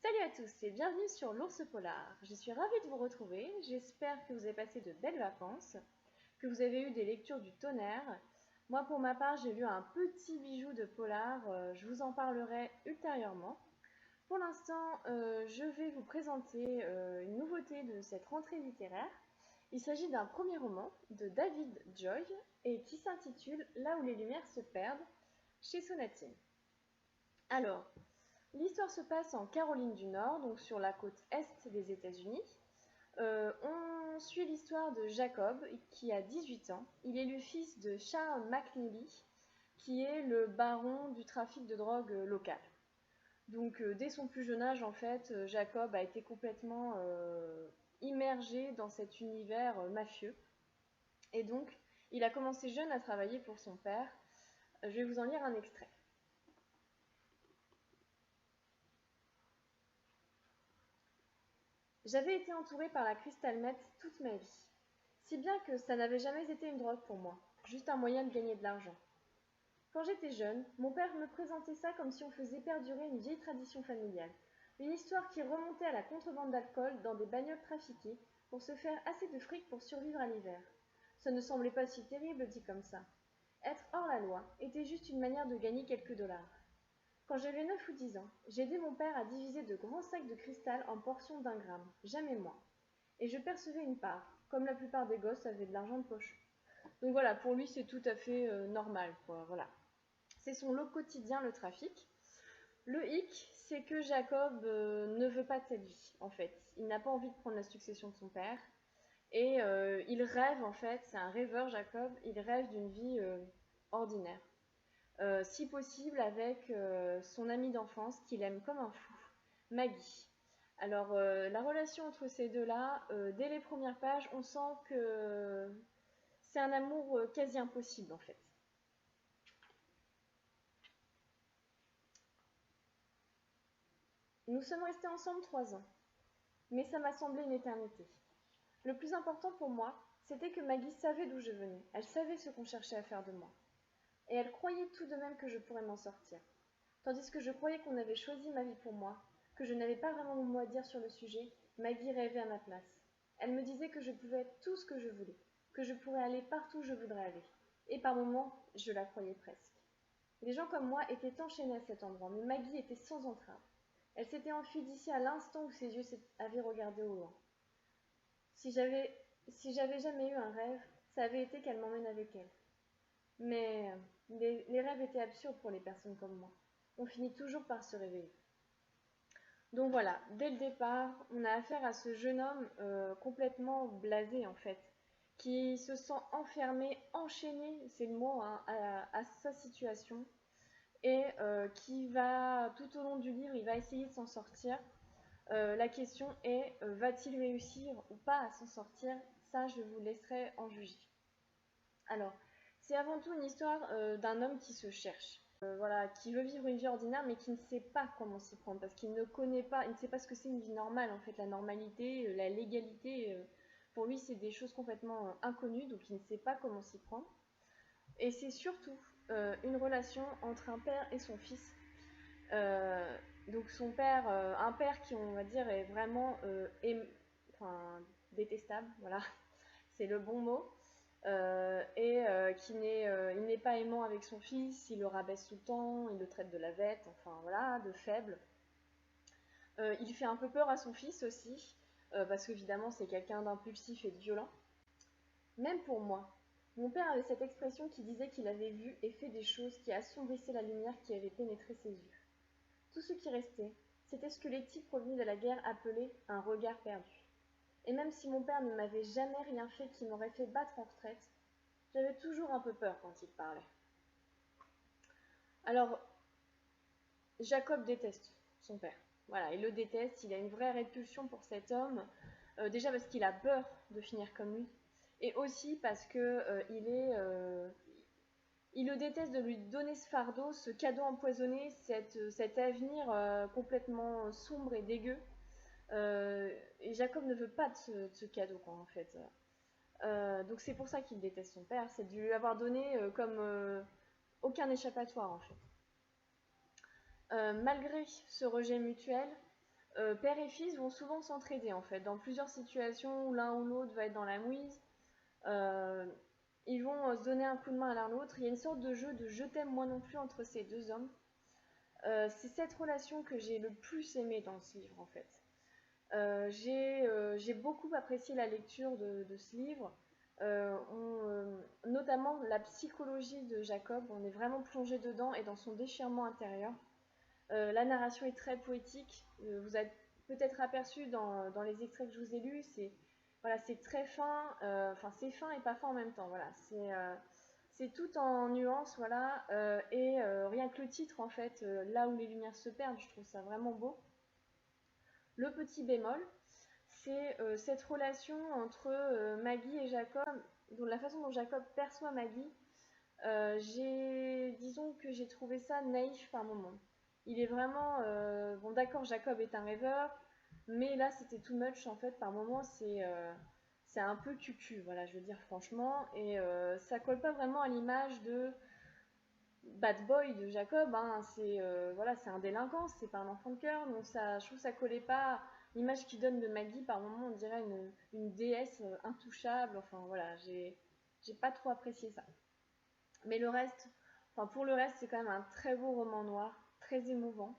Salut à tous et bienvenue sur l'Ours Polar. Je suis ravie de vous retrouver, j'espère que vous avez passé de belles vacances, que vous avez eu des lectures du tonnerre. Moi pour ma part j'ai lu un petit bijou de polar, je vous en parlerai ultérieurement. Pour l'instant je vais vous présenter une nouveauté de cette rentrée littéraire. Il s'agit d'un premier roman de David Joy et qui s'intitule Là où les lumières se perdent chez Sonatine. Alors, l'histoire se passe en Caroline du Nord, donc sur la côte est des États-Unis. On suit l'histoire de Jacob, qui a 18 ans. Il est le fils de Charles McNeely, qui est le baron du trafic de drogue local. Donc, dès son plus jeune âge, en fait, Jacob a été complètement immergé dans cet univers mafieux. Et donc, il a commencé jeune à travailler pour son père. Je vais vous en lire un extrait. J'avais été entourée par la crystal meth toute ma vie, si bien que ça n'avait jamais été une drogue pour moi, juste un moyen de gagner de l'argent. Quand j'étais jeune, mon père me présentait ça comme si on faisait perdurer une vieille tradition familiale, une histoire qui remontait à la contrebande d'alcool dans des bagnoles trafiquées pour se faire assez de fric pour survivre à l'hiver. Ça ne semblait pas si terrible dit comme ça. Être hors la loi était juste une manière de gagner quelques dollars. Quand j'avais 9 ou 10 ans, j'ai aidé mon père à diviser de grands sacs de cristal en portions d'1 gramme, jamais moins. Et je percevais une part, comme la plupart des gosses avaient de l'argent de poche. Donc voilà, pour lui c'est tout à fait normal, quoi, voilà. C'est son lot quotidien, le trafic. Le hic, c'est que Jacob ne veut pas de cette vie, en fait. Il n'a pas envie de prendre la succession de son père. Et il rêve, en fait, c'est un rêveur, Jacob, il rêve d'une vie ordinaire. Si possible avec son amie d'enfance qu'il aime comme un fou, Maggie. Alors la relation entre ces deux-là, dès les premières pages, on sent que c'est un amour quasi impossible en fait. Nous sommes restés ensemble 3 ans, mais ça m'a semblé une éternité. Le plus important pour moi, c'était que Maggie savait d'où je venais, elle savait ce qu'on cherchait à faire de moi. Et elle croyait tout de même que je pourrais m'en sortir. Tandis que je croyais qu'on avait choisi ma vie pour moi, que je n'avais pas vraiment mon mot à dire sur le sujet, Maggie rêvait à ma place. Elle me disait que je pouvais être tout ce que je voulais, que je pourrais aller partout où je voudrais aller. Et par moments, je la croyais presque. Les gens comme moi étaient enchaînés à cet endroit, mais Maggie était sans entrave. Elle s'était enfuie d'ici à l'instant où ses yeux avaient regardé au loin. Si j'avais jamais eu un rêve, ça avait été qu'elle m'emmène avec elle. Mais les rêves étaient absurdes pour les personnes comme moi. On finit toujours par se réveiller. Donc voilà, dès le départ, on a affaire à ce jeune homme complètement blasé en fait, qui se sent enfermé, enchaîné, c'est le mot, hein, à sa situation, et qui va, tout au long du livre, il va essayer de s'en sortir. La question est, va-t-il réussir ou pas à s'en sortir? Ça, je vous laisserai en juger. Alors, c'est avant tout une histoire d'un homme qui se cherche. Voilà, qui veut vivre une vie ordinaire mais qui ne sait pas comment s'y prendre parce qu'il ne connaît pas, il ne sait pas ce que c'est une vie normale en fait, la normalité, la légalité, pour lui c'est des choses complètement inconnues donc il ne sait pas comment s'y prendre. Et c'est surtout une relation entre un père et son fils. Donc son père, un père qui on va dire est vraiment enfin, détestable, voilà, c'est le bon mot. Et il n'est pas aimant avec son fils, il le rabaisse tout le temps, il le traite de la bête, enfin voilà, de faible. Il fait un peu peur à son fils aussi, parce qu'évidemment c'est quelqu'un d'impulsif et de violent. Même pour moi, mon père avait cette expression qui disait qu'il avait vu et fait des choses qui assombrissaient la lumière qui avait pénétré ses yeux. Tout ce qui restait, c'était ce que les types revenus de la guerre appelaient un regard perdu. Et même si mon père ne m'avait jamais rien fait qui m'aurait fait battre en retraite, j'avais toujours un peu peur quand il parlait. Alors, Jacob déteste son père. Voilà, il le déteste, il a une vraie répulsion pour cet homme, déjà parce qu'il a peur de finir comme lui, et aussi parce que il le déteste de lui donner ce fardeau, ce cadeau empoisonné, cet avenir complètement sombre et dégueu. Et Jacob ne veut pas de ce cadeau, quoi, en fait. Donc c'est pour ça qu'il déteste son père, c'est de lui avoir donné comme aucun échappatoire, en fait. Malgré ce rejet mutuel, père et fils vont souvent s'entraider en fait, dans plusieurs situations où l'un ou l'autre va être dans la mouise. Euh, Ils vont se donner un coup de main à l'un l'autre. Il y a une sorte de jeu de je t'aime moi non plus entre ces deux hommes. C'est cette relation que j'ai le plus aimée dans ce livre en fait. J'ai beaucoup apprécié la lecture de ce livre, notamment la psychologie de Jacob. On est vraiment plongé dedans et dans son déchirement intérieur. La narration est très poétique. Vous avez peut-être aperçu dans les extraits que je vous ai lus, c'est très fin, enfin c'est fin et pas fin en même temps. Voilà, c'est tout en nuances, voilà, rien que le titre en fait, là où les lumières se perdent, je trouve ça vraiment beau. Le petit bémol, c'est cette relation entre Maggie et Jacob, donc la façon dont Jacob perçoit Maggie. Disons que j'ai trouvé ça naïf par moment. Il est vraiment, bon d'accord, Jacob est un rêveur, mais là c'était too much en fait. Par moment c'est un peu cucu, voilà, je veux dire franchement, et ça colle pas vraiment à l'image de bad boy de Jacob. Hein. Voilà, c'est un délinquant, c'est pas un enfant de cœur, donc ça, je trouve que ça collait pas. L'image qu'il donne de Maggie, par moment, on dirait une déesse intouchable. Enfin voilà, j'ai pas trop apprécié ça. Mais le reste, enfin pour le reste, c'est quand même un très beau roman noir, très émouvant.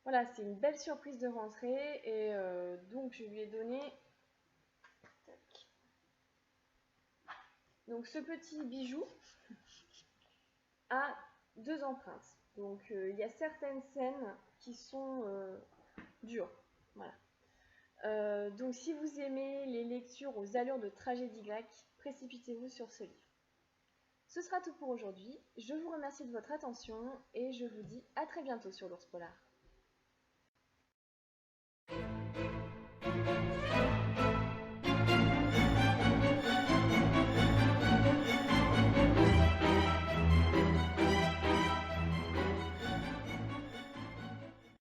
Voilà, c'est une belle surprise de rentrée et donc je lui ai donné donc ce petit bijou a 2 empreintes. Donc il y a certaines scènes qui sont dures. Voilà. Donc si vous aimez les lectures aux allures de tragédie grecque, précipitez-vous sur ce livre. Ce sera tout pour aujourd'hui. Je vous remercie de votre attention et je vous dis à très bientôt sur l'Ours Polar.